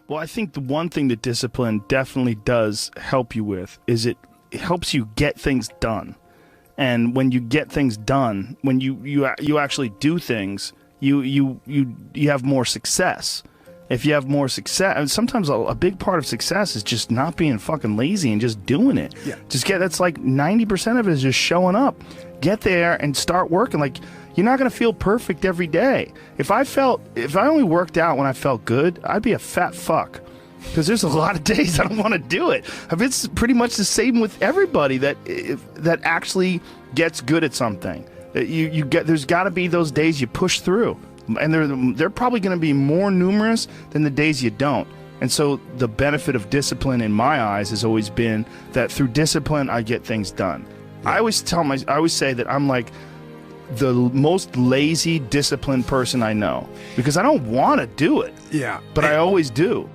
Well, I think the one thing that discipline definitely does help you with is it helps you get things done. And when you get things done, when you actually do things, you have more success. If you have more success, and sometimes a big part of success is just not being fucking lazy and just doing it. Yeah. That's like 90% of it is just showing up. Get there and start working. Like, you're not going to feel perfect every day. If I only worked out when I felt good, I'd be a fat fuck. Because there's a lot of days I don't want to do it. It's pretty much the same with everybody that actually gets good at something. There's got to be those days you push through. And they're probably going to be more numerous than the days you don't. And so the benefit of discipline in my eyes has always been that through discipline, I get things done. Yeah. I always say that I'm like the most lazy, disciplined person I know because I don't want to do it. Yeah. But I always do.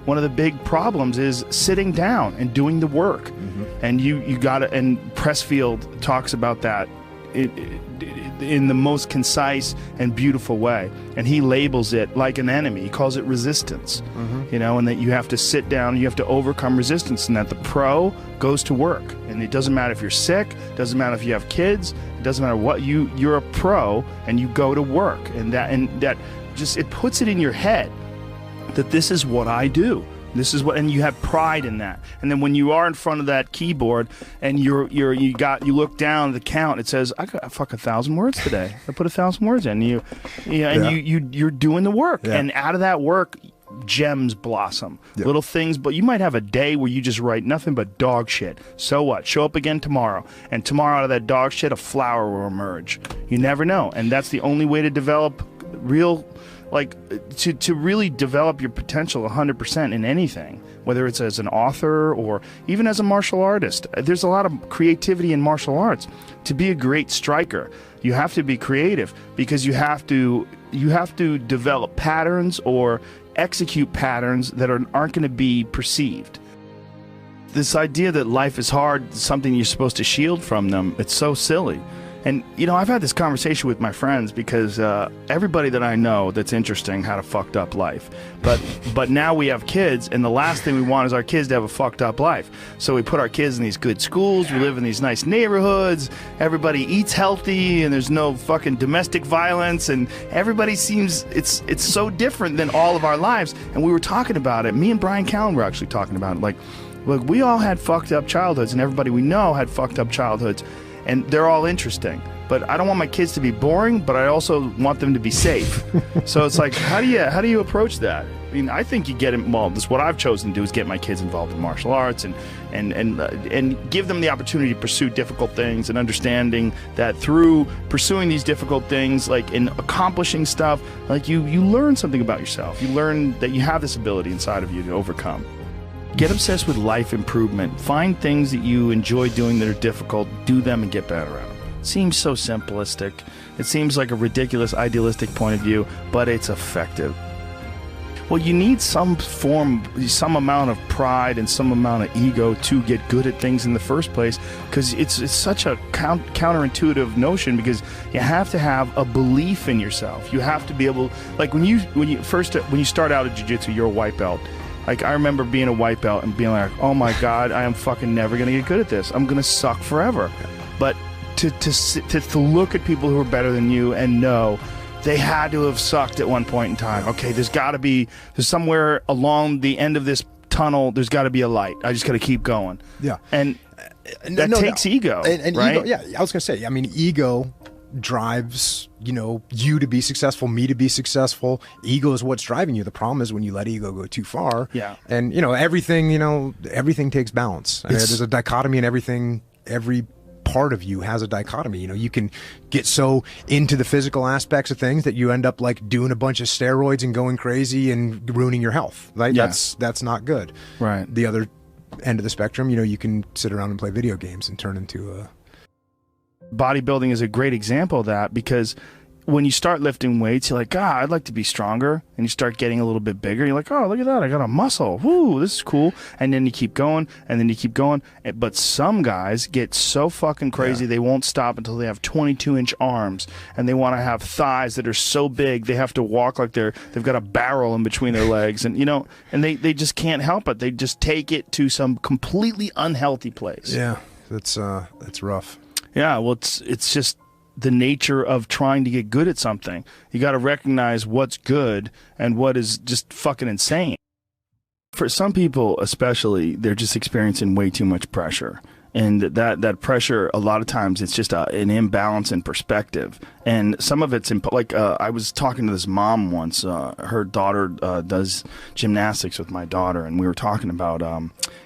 One of the big problems is sitting down and doing the work. Mm-hmm. And you got to, and Pressfield talks about that in the most concise and beautiful way, and he labels it like an enemy. He calls it resistance. Mm-hmm. And that you have to sit down, you have to overcome resistance, and that the pro goes to work. And it doesn't matter if you're sick, doesn't matter if you have kids, it doesn't matter what, you're a pro and you go to work, and that just, it puts it in your head that this is what I do. This is what, and you have pride in that. And then when you are in front of that keyboard and you look down at the count, it says, I got 1,000 words today. I put 1,000 words in. You're doing the work, and out of that work, gems blossom. Yeah. Little things, but you might have a day where you just write nothing but dog shit. So what? Show up again tomorrow, and tomorrow out of that dog shit, a flower will emerge. You never know, and that's the only way to develop real. Like, to really develop your potential 100% in anything, whether it's as an author or even as a martial artist. There's a lot of creativity in martial arts. To be a great striker, you have to be creative because you have to develop patterns or execute patterns that aren't going to be perceived. This idea that life is hard, something you're supposed to shield from them, it's so silly. And, I've had this conversation with my friends because everybody that I know that's interesting had a fucked up life. But now we have kids, and the last thing we want is our kids to have a fucked up life. So we put our kids in these good schools, we live in these nice neighborhoods, everybody eats healthy, and there's no fucking domestic violence, and everybody seems, it's so different than all of our lives. And we were talking about it. Me and Brian Callen were actually talking about it. Like, look, we all had fucked up childhoods, and everybody we know had fucked up childhoods. And they're all interesting, but I don't want my kids to be boring, but I also want them to be safe. So it's like, how do you approach that? I mean, I think you get involved. This is what I've chosen to do, is get my kids involved in martial arts and give them the opportunity to pursue difficult things, and understanding that through pursuing these difficult things, like in accomplishing stuff, like you learn something about yourself. You learn that you have this ability inside of you to overcome. Get obsessed with life improvement. Find things that you enjoy doing that are difficult, do them and get better at them. It seems so simplistic. It seems like a ridiculous, idealistic point of view, but it's effective. Well, you need some amount of pride and some amount of ego to get good at things in the first place, because it's such a counterintuitive notion, because you have to have a belief in yourself. You have to be able, like when you start out at jiu-jitsu, you're a white belt. Like, I remember being a white belt and being like, oh my God, I am fucking never going to get good at this. I'm going to suck forever. But to look at people who are better than you and know they had to have sucked at one point in time. Okay, there's somewhere along the end of this tunnel, there's got to be a light. I just got to keep going. Yeah. And that takes ego, and right? Ego, yeah, I was going to say, I mean, ego drives you to be successful, me to be successful. Ego is what's driving you. The problem is when you let ego go too far. Yeah. And everything takes balance. There's a dichotomy in everything. Every part of you has a dichotomy. You can get so into the physical aspects of things that you end up like doing a bunch of steroids and going crazy and ruining your health. Right? Yeah. That's not good. Right. The other end of the spectrum, you can sit around and play video games and turn into a... Bodybuilding is a great example of that, because when you start lifting weights, you're like, God, I'd like to be stronger. And you start getting a little bit bigger. You're like, oh, look at that. I got a muscle. Woo, this is cool. And then you keep going, and then you keep going. But some guys get so fucking crazy, they won't stop until they have 22-inch arms. And they want to have thighs that are so big, they have to walk like they've got a barrel in between their legs. And, you know, and they just can't help it. They just take it to some completely unhealthy place. Yeah, that's rough. Yeah, well, it's just the nature of trying to get good at something. You got to recognize what's good and what is just fucking insane. For some people especially, they're just experiencing way too much pressure. And that pressure, a lot of times, it's just an imbalance in perspective. And some of it's, I was talking to this mom once. Her daughter does gymnastics with my daughter, and we were talking about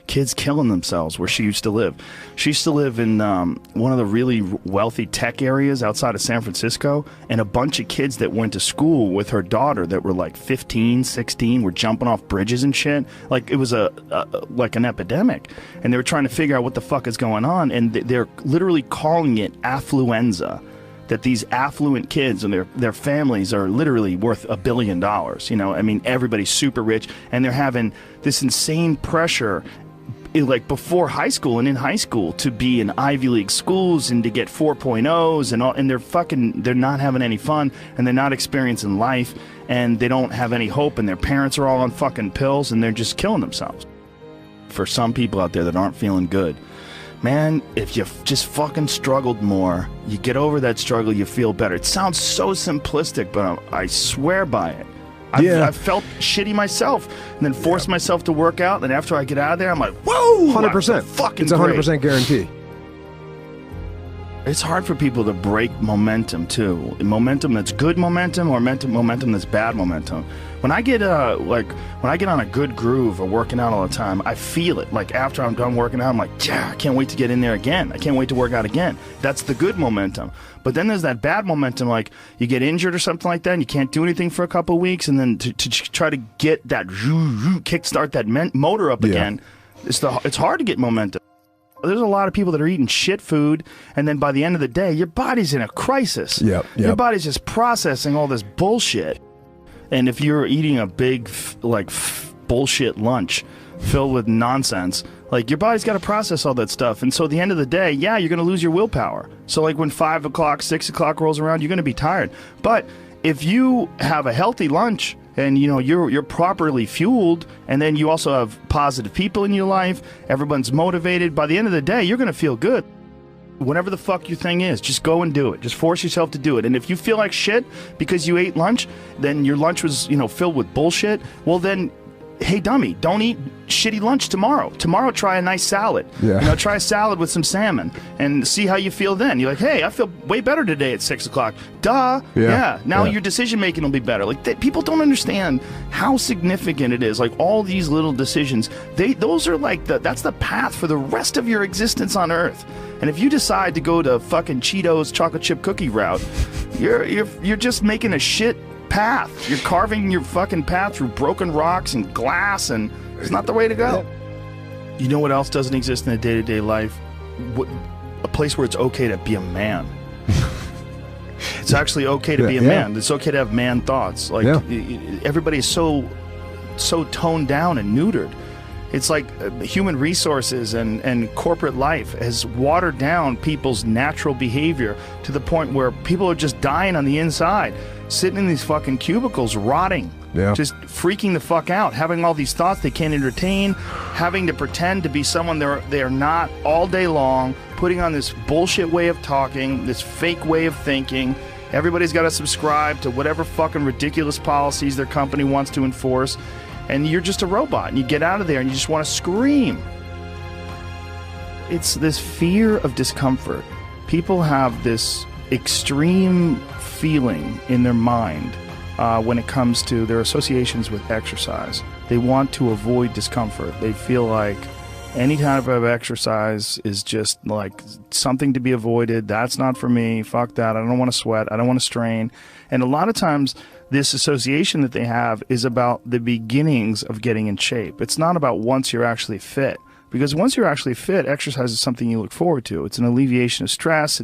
kids killing themselves where she used to live. She used to live in one of the really wealthy tech areas outside of San Francisco, and a bunch of kids that went to school with her daughter that were like 15, 16 were jumping off bridges and shit. Like, it was like an epidemic. And they were trying to figure out what the fuck is going on, and they're literally calling it affluenza. That these affluent kids and their families are literally worth $1 billion. You know, I mean, everybody's super rich, and they're having this insane pressure, like before high school and in high school, to be in Ivy League schools and to get 4.0s and all, and they're not having any fun, and they're not experiencing life, and they don't have any hope, and their parents are all on fucking pills, and they're just killing themselves. For some people out there that aren't feeling good, man, if you just fucking struggled more, you get over that struggle, you feel better. It sounds so simplistic, but I swear by it. I've felt shitty myself, and then forced myself to work out, and after I get out of there, I'm like, whoa! 100%. Fucking it's 100% guarantee. It's hard for people to break momentum, too. Momentum that's good momentum, or momentum that's bad momentum. When I get on a good groove of working out all the time, I feel it. Like, after I'm done working out, I'm like, yeah, I can't wait to get in there again. I can't wait to work out again. That's the good momentum. But then there's that bad momentum, like you get injured or something like that, and you can't do anything for a couple of weeks, and then to try to get that kickstart that motor up again, it's hard to get momentum. There's a lot of people that are eating shit food, and then by the end of the day, your body's in a crisis. Your body's just processing all this bullshit. And if you're eating a big, bullshit lunch filled with nonsense, like, your body's got to process all that stuff. And so at the end of the day, yeah, you're going to lose your willpower. So, like, when 5 o'clock, 6 o'clock rolls around, you're going to be tired. But if you have a healthy lunch, and, you know, you're properly fueled, and then you also have positive people in your life, everyone's motivated, by the end of the day, you're going to feel good. Whatever the fuck your thing is, just go and do it. Just force yourself to do it. And if you feel like shit because you ate lunch, then your lunch was, you know, filled with bullshit, well then, hey dummy, don't eat shitty lunch tomorrow. Tomorrow try a nice salad. You know, try a salad with some salmon and see how you feel then. You're like, hey, I feel way better today at 6 o'clock. Duh. Now your decision making will be better. Like, people don't understand how significant it is. Like, all these little decisions, those are like that's the path for the rest of your existence on Earth. And if you decide to go to fucking Cheetos chocolate chip cookie route, you're just making a shit path. You're carving your fucking path through broken rocks and glass, and it's not the way to go. You know what else doesn't exist in a day-to-day life? A place where it's okay to be a man. It's actually okay to be a man. It's okay to have man thoughts. Like, everybody is so toned down and neutered. It's like human resources and corporate life has watered down people's natural behavior to the point where people are just dying on the inside, sitting in these fucking cubicles, rotting, just freaking the fuck out, having all these thoughts they can't entertain, having to pretend to be someone they're not all day long, putting on this bullshit way of talking, this fake way of thinking. Everybody's got to subscribe to whatever fucking ridiculous policies their company wants to enforce. And you're just a robot, and you get out of there and you just want to scream. It's this fear of discomfort. People have this extreme feeling in their mind when it comes to their associations with exercise. They want to avoid discomfort. They feel like any type of exercise is just like something to be avoided. That's not for me. Fuck that. I don't want to sweat. I don't want to strain. And a lot of times, this association that they have is about the beginnings of getting in shape. It's not about once you're actually fit. Because once you're actually fit, exercise is something you look forward to. It's an alleviation of stress.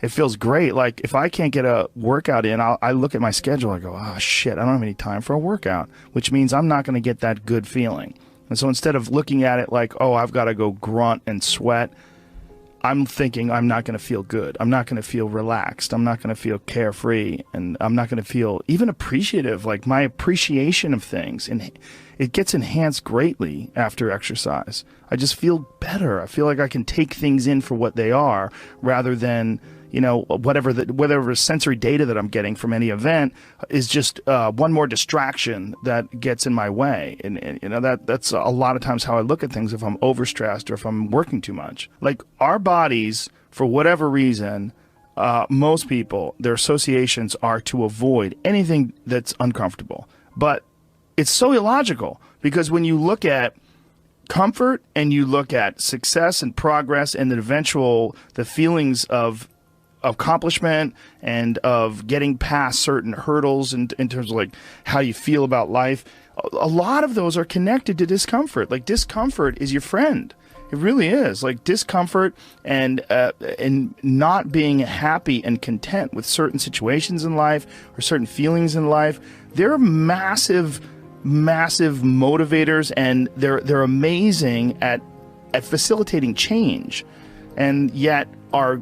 It feels great. Like if I can't get a workout in, I look at my schedule. I go, oh shit, I don't have any time for a workout, which means I'm not going to get that good feeling. And so instead of looking at it like, oh, I've got to go grunt and sweat, I'm thinking I'm not going to feel good. I'm not going to feel relaxed. I'm not going to feel carefree. And I'm not going to feel even appreciative. Like my appreciation of things, and it gets enhanced greatly after exercise. I just feel better. I feel like I can take things in for what they are rather than, you know, whatever sensory data that I'm getting from any event is just one more distraction that gets in my way. And you know, that's a lot of times how I look at things if I'm overstressed or if I'm working too much. Like our bodies, for whatever reason, most people, their associations are to avoid anything that's uncomfortable. But it's so illogical, because when you look at comfort and you look at success and progress and the feelings of accomplishment and of getting past certain hurdles in terms of like how you feel about life, a lot of those are connected to discomfort. Like discomfort is your friend. It really is. Like discomfort and not being happy and content with certain situations in life or certain feelings in life, they're massive motivators, and they're amazing at facilitating change. And yet our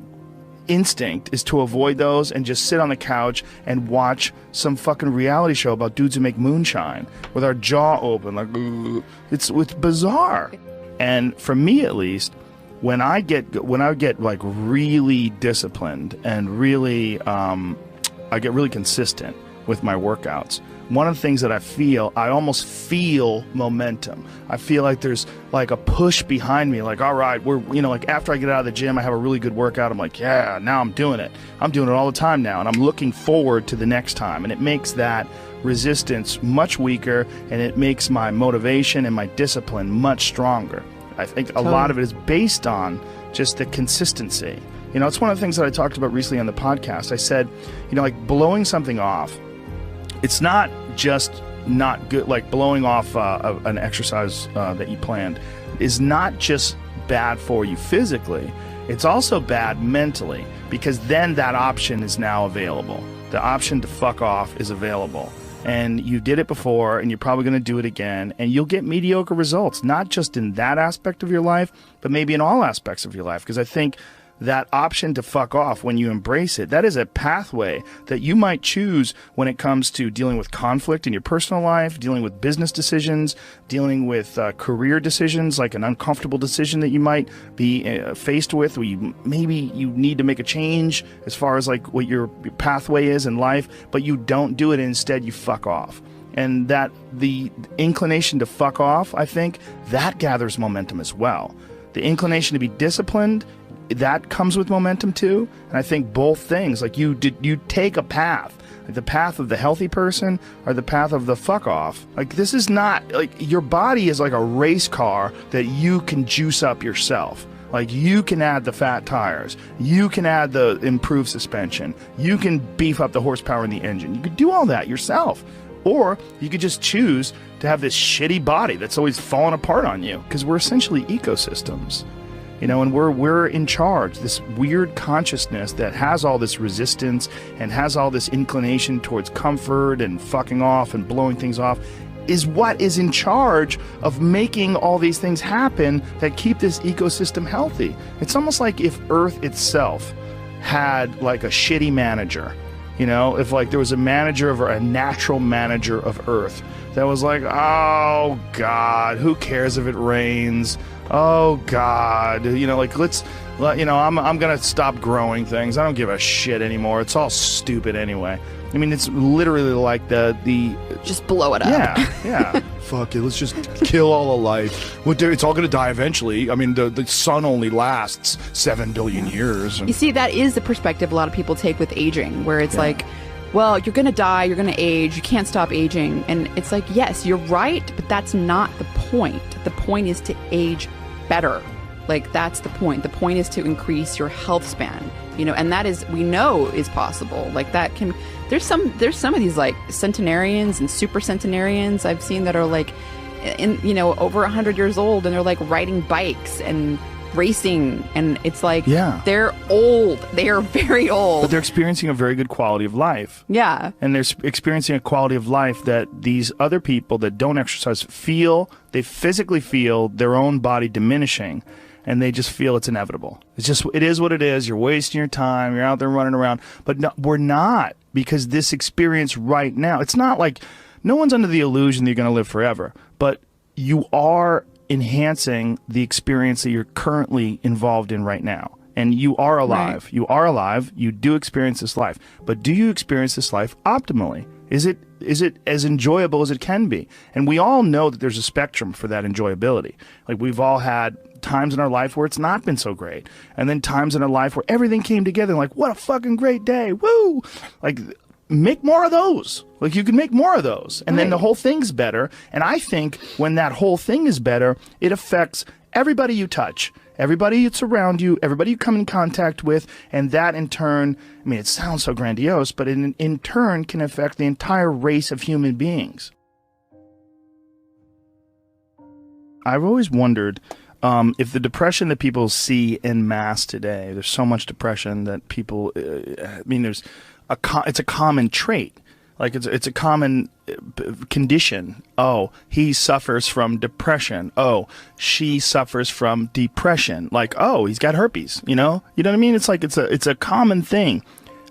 instinct is to avoid those and just sit on the couch and watch some fucking reality show about dudes who make moonshine with our jaw open, like it's bizarre. And for me at least, when I get like really disciplined and really I get really consistent with my workouts, one of the things that I almost feel momentum. I feel like there's like a push behind me, like, all right, like after I get out of the gym, I have a really good workout. I'm like, yeah, now I'm doing it. I'm doing it all the time now. And I'm looking forward to the next time. And it makes that resistance much weaker, and it makes my motivation and my discipline much stronger. I think a lot of it is based on just the consistency. You know, it's one of the things that I talked about recently on the podcast. I said, you know, like blowing something off, it's not just not good, like blowing off an exercise that you planned is not just bad for you physically, it's also bad mentally, because then that option is now available. The option to fuck off is available. And you did it before, and you're probably going to do it again, and you'll get mediocre results, not just in that aspect of your life, but maybe in all aspects of your life. Because I think that option to fuck off, when you embrace it, that is a pathway that you might choose when it comes to dealing with conflict in your personal life, dealing with business decisions, dealing with career decisions, like an uncomfortable decision that you might be faced with, where maybe you need to make a change as far as like what your pathway is in life, but you don't do it, and instead you fuck off. And that the inclination to fuck off, I think, that gathers momentum as well. The inclination to be disciplined, that comes with momentum too. And I think both things, like you take a path, like the path of the healthy person or the path of the fuck off. Like this is not, like your body is like a race car that you can juice up yourself. Like you can add the fat tires, you can add the improved suspension, you can beef up the horsepower in the engine. You could do all that yourself. Or you could just choose to have this shitty body that's always falling apart on you, because we're essentially ecosystems. You know, and we're in charge. This weird consciousness that has all this resistance and has all this inclination towards comfort and fucking off and blowing things off is what is in charge of making all these things happen that keep this ecosystem healthy. It's almost like if Earth itself had like a shitty manager. You know, if like there was a natural manager of Earth that was like, oh God, who cares if it rains? Oh God, you know, like I'm gonna stop growing things. I don't give a shit anymore. It's all stupid anyway. I mean, it's literally like the just blow it up. Yeah. Fuck it. Let's just kill all of life. It's all gonna die eventually. I mean, the sun only lasts 7 billion years. You see, that is the perspective a lot of people take with aging, where it's like, well, you're gonna die, you're gonna age, you can't stop aging, and it's like, yes, you're right, but that's not the point. The point is to age better. Like, that's the point. The point is to increase your health span, you know, and that is, we know is possible. Like that can, there's some of these like centenarians and super centenarians I've seen that are like over 100 years old, and they're like riding bikes and racing, and it's like, yeah, they're old. They are very old. But they're experiencing a very good quality of life. Yeah. And they're experiencing a quality of life that these other people that don't exercise feel, they physically feel their own body diminishing, and they just feel it's inevitable. It is what it is. You're wasting your time. You're out there running around. But no, we're not, because this experience right now, it's not like, no one's under the illusion that you're going to live forever, but you are enhancing the experience that you're currently involved in right now. And you are alive. Right. You are alive. You do experience this life. But do you experience this life optimally? Is it as enjoyable as it can be? And we all know that there's a spectrum for that enjoyability. Like, we've all had times in our life where it's not been so great. And then times in our life where everything came together, like, what a fucking great day. Woo! Like, make more of those. Like, you can make more of those. And then the whole thing's better. And I think when that whole thing is better, it affects everybody you touch, everybody that's around you, everybody you come in contact with. And that in turn, I mean, it sounds so grandiose, but in turn can affect the entire race of human beings. I've always wondered if the depression that people see en masse today, there's so much depression that people, I mean, it's a common trait. Like, it's a common condition. Oh, he suffers from depression. Oh, she suffers from depression. Like, oh, he's got herpes, you know what I mean? It's like, it's a common thing.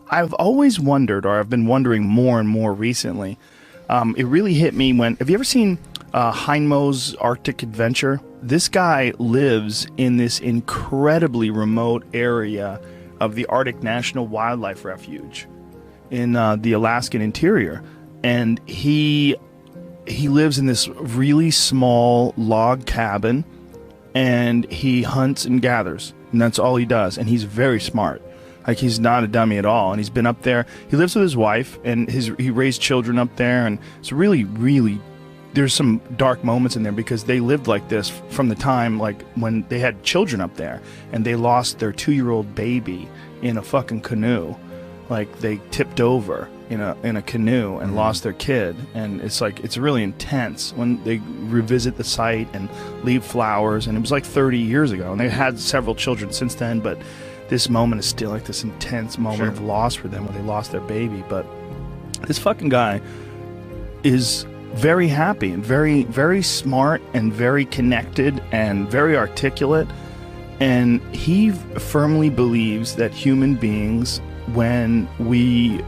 I've always wondered, or I've been wondering more and more recently. It really hit me when, have you ever seen Heinmo's Arctic Adventure? This guy lives in this incredibly remote area of the Arctic National Wildlife Refuge in the Alaskan interior, and he lives in this really small log cabin, and he hunts and gathers, and that's all he does. And he's very smart. Like, he's not a dummy at all. And he's been up there. He lives with his wife, and he raised children up there, and it's really, really, there's some dark moments in there, because they lived like this from the time, like, when they had children up there, and they lost their 2-year-old baby in a fucking canoe. Like, they tipped over in a canoe and lost their kid. And it's like, it's really intense when they revisit the site and leave flowers. And it was like 30 years ago, and they had several children since then, but this moment is still like this intense moment of loss for them when they lost their baby. But this fucking guy is very happy and very, very smart and very connected and very articulate. And he firmly believes that human beings, when we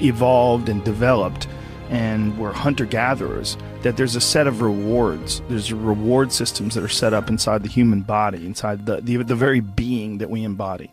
evolved and developed and were hunter-gatherers, that there's a set of rewards. There's reward systems that are set up inside the human body, inside the very being that we embody,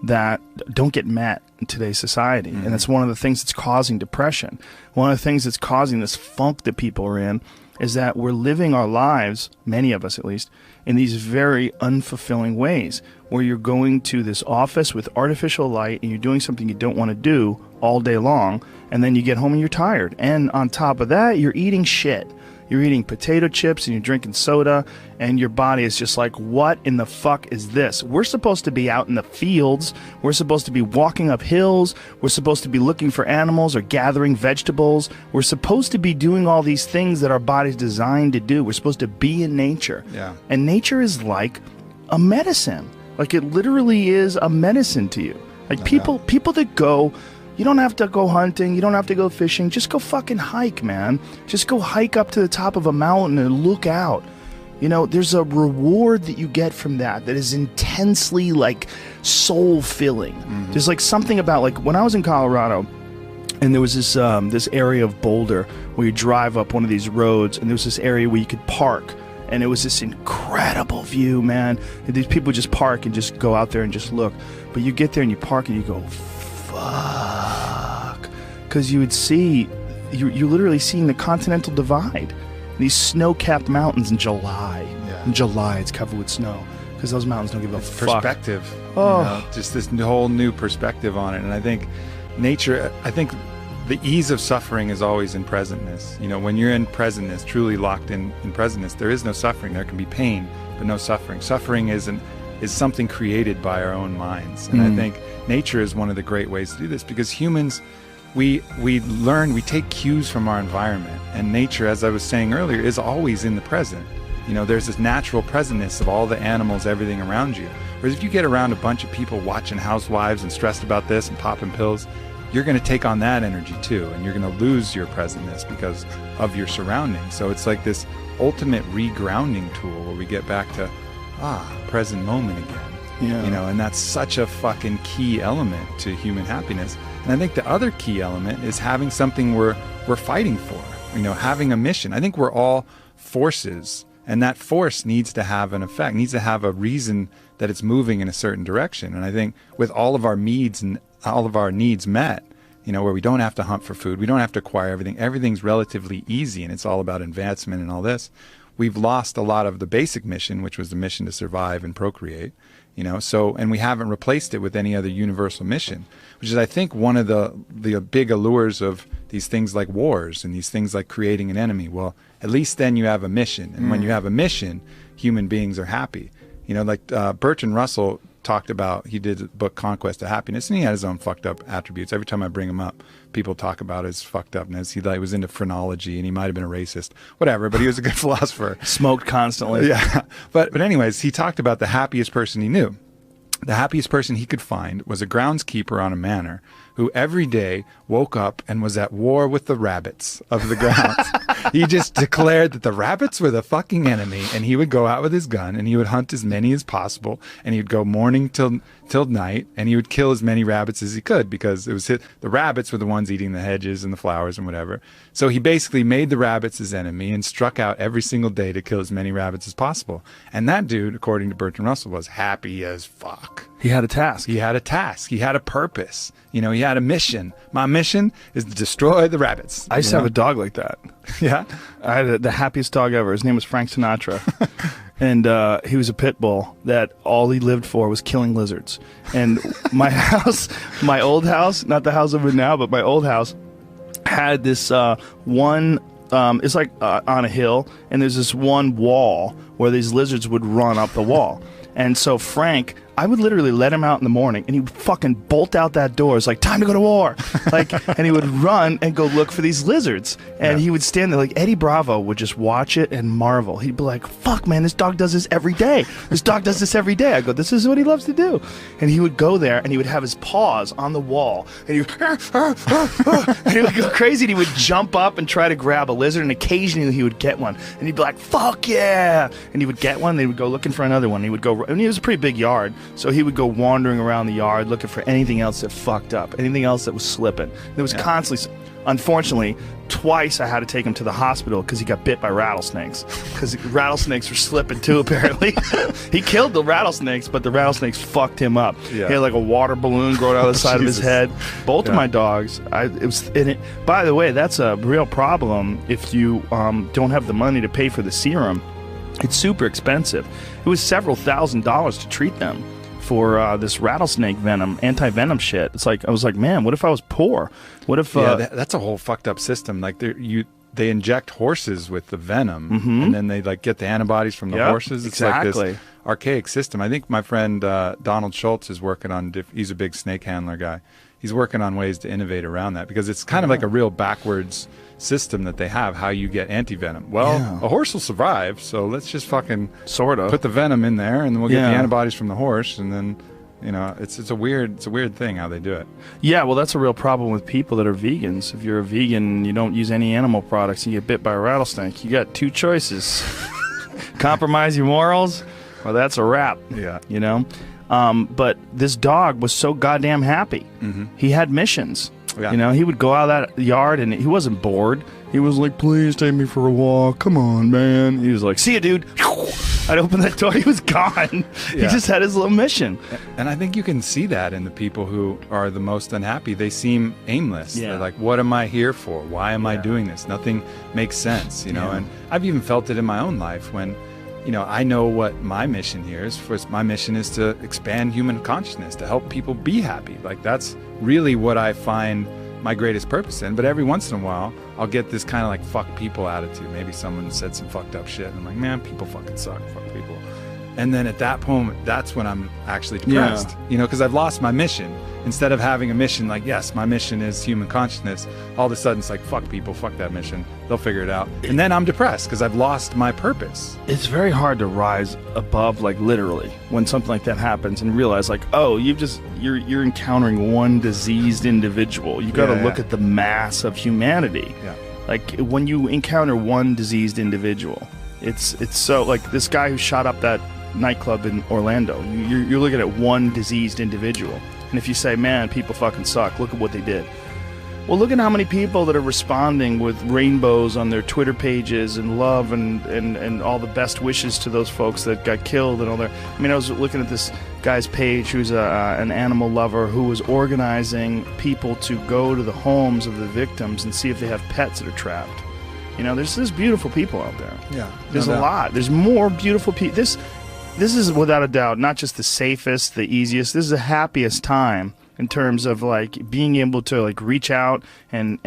that don't get met in today's society. And that's one of the things that's causing depression. One of the things that's causing this funk that people are in is that we're living our lives, many of us at least, in these very unfulfilling ways, where you're going to this office with artificial light and you're doing something you don't want to do all day long, and then you get home and you're tired. And on top of that, you're eating shit. You're eating potato chips and you're drinking soda, and your body is just like, what in the fuck is this? We're supposed to be out in the fields. We're supposed to be walking up hills. We're supposed to be looking for animals or gathering vegetables. We're supposed to be doing all these things that our body's designed to do. We're supposed to be in nature. Yeah. And nature is like a medicine. Like, it literally is a medicine to you. Like, people that go, you don't have to go hunting, you don't have to go fishing, just go fucking hike, man. Just go hike up to the top of a mountain and look out. You know, there's a reward that you get from that is intensely, like, soul-filling. There's, like, something about, like, when I was in Colorado, and there was this area of Boulder where you drive up one of these roads, and there was this area where you could park. And it was this incredible view, man. And these people just park and just go out there and just look. But you get there and you park and you go, fuck. Because you would see, you're literally seeing the Continental Divide. These snow-capped mountains in July. Yeah. In July, it's covered with snow. Because those mountains don't give a fuck. Perspective. Oh. You know, just this whole new perspective on it. And I think nature, the ease of suffering is always in presentness. You know, when you're in presentness, truly locked in presentness, there is no suffering. There can be pain, but no suffering. Suffering is something created by our own minds. And I think nature is one of the great ways to do this, because humans, we take cues from our environment. And nature, as I was saying earlier, is always in the present. You know, there's this natural presentness of all the animals, everything around you. Whereas if you get around a bunch of people watching Housewives and stressed about this and popping pills, you're going to take on that energy too, and you're going to lose your presentness because of your surroundings. So it's like this ultimate regrounding tool where we get back to present moment again. Yeah. You know, and that's such a fucking key element to human happiness. And I think the other key element is having something we're fighting for. You know, having a mission. I think we're all forces, and that force needs to have an effect, needs to have a reason that it's moving in a certain direction. And I think with all of our needs and all of our needs met, you know, where we don't have to hunt for food, we don't have to acquire everything, everything's relatively easy, and it's all about advancement and all this, we've lost a lot of the basic mission, which was the mission to survive and procreate, you know, so, and we haven't replaced it with any other universal mission, which is, I think, one of the big allures of these things like wars and these things like creating an enemy. Well, at least then you have a mission. And when you have a mission, human beings are happy. You know, like Bertrand Russell talked about, he did a book, Conquest of Happiness, and he had his own fucked up attributes. Every time I bring him up, people talk about his fucked upness. He was into phrenology, and he might have been a racist, whatever, but he was a good philosopher. Smoked constantly. Yeah. But anyways, he talked about the happiest person he knew. The happiest person he could find was a groundskeeper on a manor who every day woke up and was at war with the rabbits of the grounds. He just declared that the rabbits were the fucking enemy, and he would go out with his gun and he would hunt as many as possible, and he would go morning till night, and he would kill as many rabbits as he could, because it was the rabbits were the ones eating the hedges and the flowers and whatever. So he basically made the rabbits his enemy and struck out every single day to kill as many rabbits as possible. And that dude, according to Bertrand Russell, was happy as fuck. He had a task. He had a task. He had a purpose. You know, he had a mission. My mission is to destroy the rabbits. I used to have a dog like that. Yeah? I had the happiest dog ever. His name was Frank Sinatra. And he was a pit bull that all he lived for was killing lizards. And my house, my old house, not the house I'm in now, but my old house, had this one, it's like on a hill, and there's this one wall where these lizards would run up the wall. And so Frank, I would literally let him out in the morning, and he would fucking bolt out that door. It's like, time to go to war. Like, and he would run and go look for these lizards. And he would stand there, like, Eddie Bravo would just watch it and marvel. He'd be like, fuck, man, this dog does this every day. This dog does this every day. I go, this is what he loves to do. And he would go there, and he would have his paws on the wall. And he would, and he would go crazy, and he would jump up and try to grab a lizard, and occasionally he would get one. And he'd be like, fuck yeah. And he would get one, and he would go looking for another one. He would go, and it was a pretty big yard. So he would go wandering around the yard looking for anything else that fucked up, anything else that was slipping. There was constantly, unfortunately, twice I had to take him to the hospital because he got bit by rattlesnakes. Because rattlesnakes were slipping too, apparently. He killed the rattlesnakes, but the rattlesnakes fucked him up. Yeah. He had like a water balloon growing out of the side of his head. Both of my dogs, by the way, that's a real problem if you don't have the money to pay for the serum. It's super expensive. It was several $1,000s to treat them for this rattlesnake venom, anti-venom shit. It's like, I was like, man, what if I was poor? What if... that's a whole fucked up system. Like, they inject horses with the venom, and then they like get the antibodies from the horses. It's like this archaic system. I think my friend Donald Schultz is working on, he's a big snake handler guy. He's working on ways to innovate around that, because it's kind of like a real backwards system that they have, how you get anti-venom. Well, a horse will survive, so let's just fucking sort of put the venom in there, and then we'll get the antibodies from the horse, and then, you know, it's a weird thing how they do it. Yeah, well, that's a real problem with people that are vegans. If you're a vegan and you don't use any animal products and you get bit by a rattlesnake, you got two choices. Compromise your morals, or that's a wrap. Yeah. You know? But this dog was so goddamn happy. He had missions. Yeah. You know, he would go out of that yard and he wasn't bored. He was like, please take me for a walk. Come on, man. He was like, see ya, dude. I'd open that door. He was gone. He just had his little mission. And I think you can see that in the people who are the most unhappy. They seem aimless. Yeah. They're like, what am I here for? Why am I doing this? Nothing makes sense, you know? And I've even felt it in my own life when, you know, I know what my mission here is. My mission is to expand human consciousness, to help people be happy. Like, that's really what I find my greatest purpose in. But every once in a while, I'll get this kind of like fuck people attitude. Maybe someone said some fucked up shit, and I'm like, man, people fucking suck. Fuck people. And then at that moment, that's when I'm actually depressed, you know, because I've lost my mission. Instead of having a mission like, yes, my mission is human consciousness, all of a sudden it's like, fuck people, fuck that mission. They'll figure it out. And then I'm depressed because I've lost my purpose. It's very hard to rise above, like literally, when something like that happens and realize like, oh, you're encountering one diseased individual. You got to look at the mass of humanity. Yeah. Like when you encounter one diseased individual, it's so like this guy who shot up that nightclub in Orlando. You're looking at one diseased individual. And if you say, man, people fucking suck, look at what they did. Well, look at how many people that are responding with rainbows on their Twitter pages and love and all the best wishes to those folks that got killed and all that. I mean, I was looking at this guy's page who's an animal lover who was organizing people to go to the homes of the victims and see if they have pets that are trapped. You know, there's beautiful people out there. Yeah. There's a lot. There's more beautiful people. This is without a doubt not just the safest, the easiest. This is the happiest time in terms of like being able to like reach out and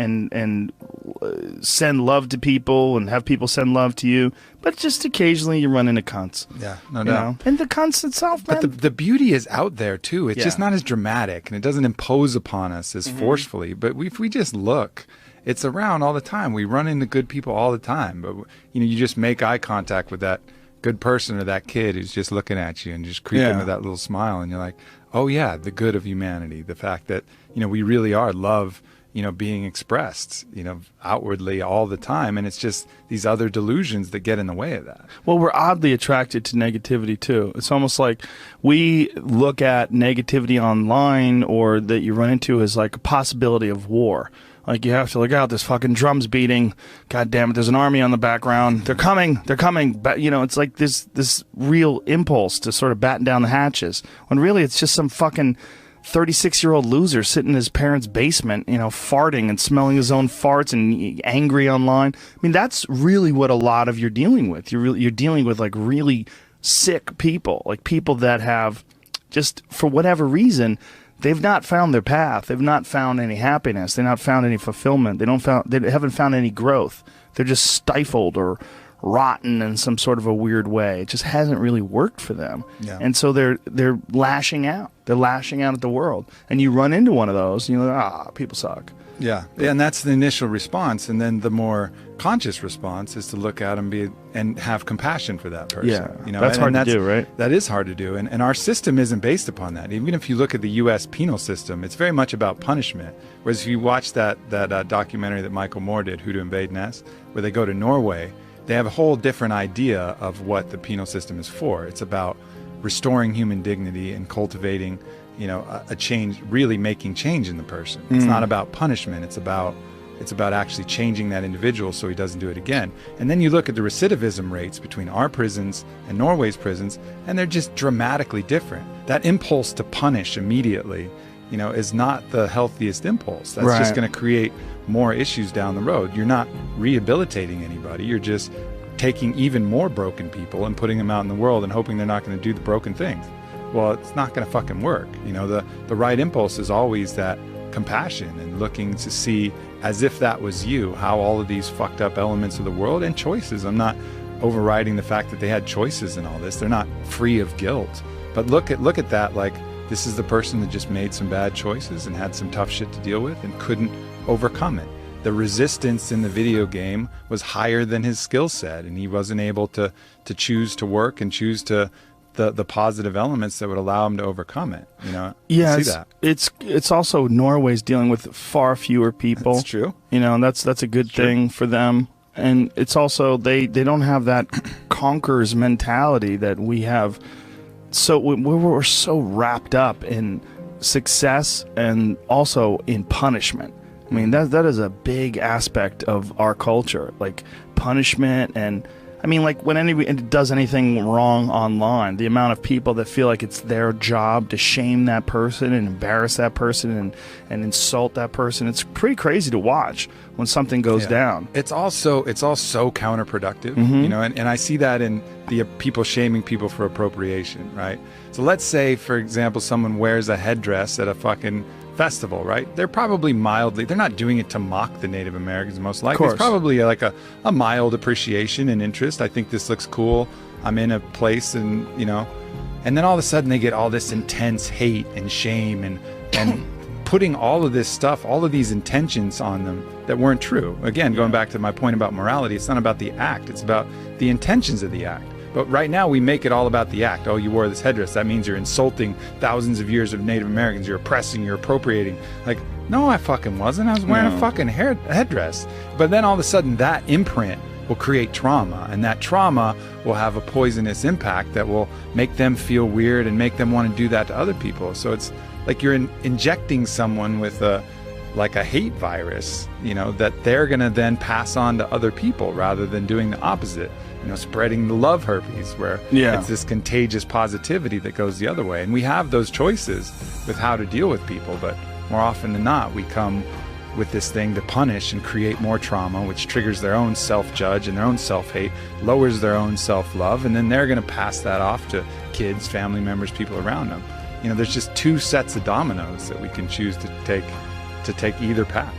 send love to people and have people send love to you. But just occasionally you run into cunts. Yeah, no doubt. And the cunts itself, man. But the beauty is out there too. It's just not as dramatic and it doesn't impose upon us as forcefully. But if we just look, it's around all the time. We run into good people all the time. But you know, you just make eye contact with that good person or that kid who's just looking at you and just creeping with that little smile, and you're like, oh yeah, the good of humanity, the fact that, you know, we really are love, you know, being expressed, you know, outwardly all the time, and it's just these other delusions that get in the way of that. Well, we're oddly attracted to negativity too. It's almost like we look at negativity online or that you run into as like a possibility of war. Like, you have to look out, this fucking drum's beating. God damn it, there's an army on the background. They're coming. But, you know, it's like this real impulse to sort of batten down the hatches. When really it's just some fucking 36-year-old loser sitting in his parents' basement, you know, farting and smelling his own farts and angry online. I mean, that's really what a lot of you're dealing with. You're dealing with, like, really sick people. Like, people that have just, for whatever reason, they've not found their path. They've not found any happiness. They've not found any fulfillment. They haven't found any growth. They're just stifled or rotten in some sort of a weird way. It just hasn't really worked for them. Yeah. And so they're lashing out. They're lashing out at the world. And you run into one of those and you're like, people suck. Yeah. And that's the initial response. And then the more conscious response is to look at them and have compassion for that person. Yeah, you know, that's hard to do, right? That is hard to do. And our system isn't based upon that. Even if you look at the U.S. penal system, it's very much about punishment. Whereas if you watch that documentary that Michael Moore did, Who to Invade Nest, where they go to Norway, they have a whole different idea of what the penal system is for. It's about restoring human dignity and cultivating, you know, a change, really making change in the person. It's not about punishment. It's about actually changing that individual so he doesn't do it again. And then you look at the recidivism rates between our prisons and Norway's prisons, and they're just dramatically different. That impulse to punish immediately, you know, is not the healthiest impulse. That's just going to create more issues down the road. You're not rehabilitating anybody. You're just taking even more broken people and putting them out in the world and hoping they're not going to do the broken things. Well, it's not going to fucking work. You know, the right impulse is always that compassion and looking to see, as if that was you, how all of these fucked up elements of the world and choices. I'm not overriding the fact that they had choices in all this. They're not free of guilt. But look at that like this is the person that just made some bad choices and had some tough shit to deal with and couldn't overcome it. The resistance in the video game was higher than his skill set, and he wasn't able to choose to work and choose to the positive elements that would allow him to overcome it. You know, yeah, see that. It's also Norway's dealing with far fewer people. That's true. You know, and that's a good thing for them. And it's also they don't have that conquerors mentality that we have. So we're so wrapped up in success and also in punishment. I mean, that is a big aspect of our culture, like punishment. And I mean, like when anybody does anything wrong online, the amount of people that feel like it's their job to shame that person and embarrass that person and insult that person, it's pretty crazy to watch when something goes down. It's all so counterproductive, you know, and I see that in the people shaming people for appropriation, right? So let's say, for example, someone wears a headdress at a fucking festival, right? They're probably they're not doing it to mock the Native Americans, most likely. It's probably like a mild appreciation and interest. I think this looks cool. I'm in a place and, you know, and then all of a sudden they get all this intense hate and shame and putting all of this stuff, all of these intentions on them that weren't true. Again, going back to my point about morality, it's not about the act, it's about the intentions of the act. But right now we make it all about the act. Oh, you wore this headdress, that means you're insulting thousands of years of Native Americans, you're oppressing, you're appropriating. Like, no, I fucking wasn't. I was wearing a fucking headdress. But then all of a sudden that imprint will create trauma, and that trauma will have a poisonous impact that will make them feel weird and make them want to do that to other people. So it's like you're injecting someone with a hate virus, you know, that they're going to then pass on to other people rather than doing the opposite, you know, spreading the love herpes, where it's this contagious positivity that goes the other way. And we have those choices with how to deal with people, but more often than not, we come with this thing to punish and create more trauma, which triggers their own self-judge and their own self-hate, lowers their own self-love, and then they're going to pass that off to kids, family members, people around them. You know, there's just two sets of dominoes that we can choose to take either path.